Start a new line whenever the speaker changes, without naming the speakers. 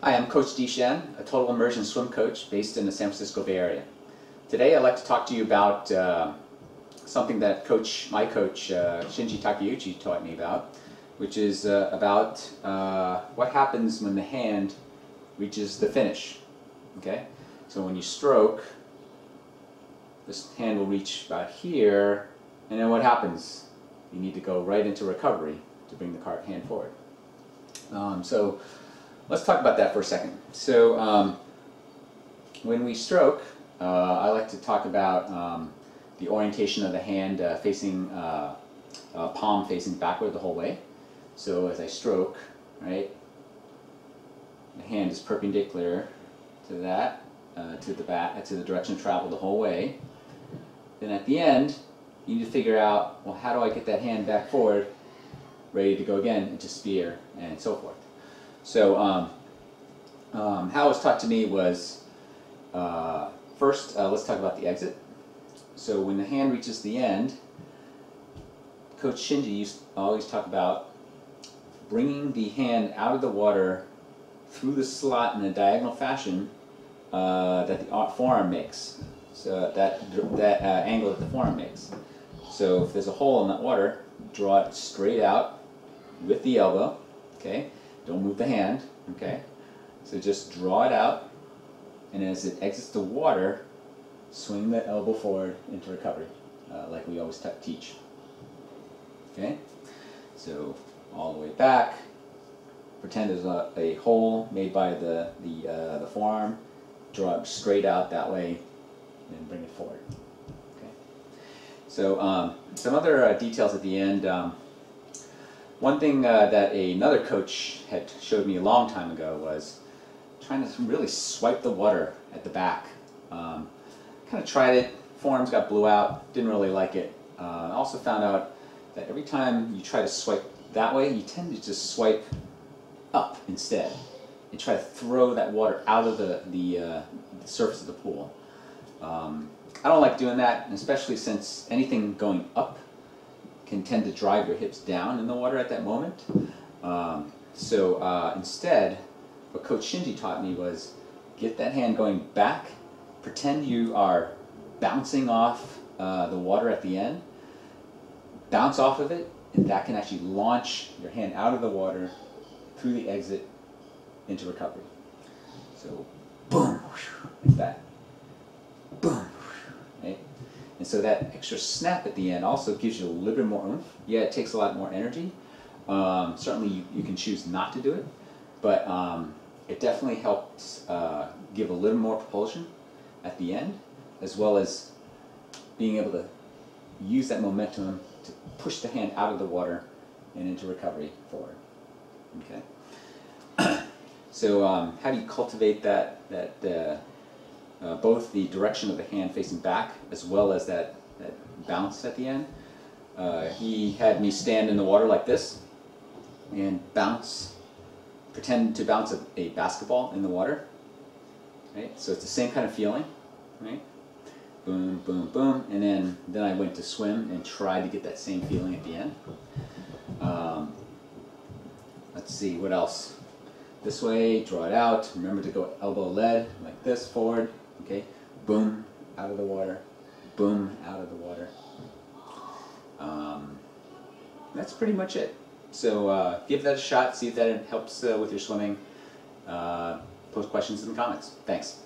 Hi, I'm Coach Dishan, a total immersion swim coach based in the San Francisco Bay Area. Today I'd like to talk to you about something that my coach Shinji Takeuchi taught me about, which is about what happens when the hand reaches the finish. Okay, so when you stroke, this hand will reach about here, and then what happens? You need to go right into recovery to bring the hand forward. So let's talk about that for a second. So when we stroke, I like to talk about the orientation of the hand facing, palm facing backward the whole way. So as I stroke, right, the hand is perpendicular to that, to the direction of travel the whole way. Then at the end, you need to figure out, well, how do I get that hand back forward, ready to go again into spear and so forth. So how it was taught to me was, first let's talk about the exit. So when the hand reaches the end, Coach Shinji used to always talk about bringing the hand out of the water through the slot in a diagonal fashion that the forearm makes. So that angle that the forearm makes. So if there's a hole in that water, draw it straight out with the elbow. Okay, don't move the hand. Okay, so just draw it out, and as it exits the water, swing the elbow forward into recovery, like we always teach. Okay, so all the way back. Pretend there's a hole made by the forearm. Draw it straight out that way, and bring it forward. Okay. So some other details at the end. One thing that another coach had showed me a long time ago was trying to really swipe the water at the back. Kind of tried it, forearms got blew out, didn't really like it. I also found out that every time you try to swipe that way, you tend to just swipe up instead and try to throw that water out of the surface of the pool. I don't like doing that, especially since anything going up can tend to drive your hips down in the water at that moment. Instead, what Coach Shinji taught me was get that hand going back, pretend you are bouncing off the water at the end, bounce off of it, and that can actually launch your hand out of the water through the exit into recovery. So, boom, like that. Boom. Right? And so that extra snap at the end also gives you a little bit more oomph. Yeah, it takes a lot more energy. Certainly you can choose not to do it, but it definitely helps give a little more propulsion at the end, as well as being able to use that momentum to push the hand out of the water and into recovery forward. Okay. So how do you cultivate that both the direction of the hand facing back as well as that bounce at the end? He had me stand in the water like this and pretend to bounce a basketball in the water. Right? So it's the same kind of feeling, right? Boom, boom, boom, and then I went to swim and tried to get that same feeling at the end. Let's see, what else? This way, draw it out. Remember to go elbow lead, like this, forward. Okay, boom, out of the water. Boom, out of the water. That's pretty much it. So give that a shot, see if that helps with your swimming. Post questions in the comments. Thanks.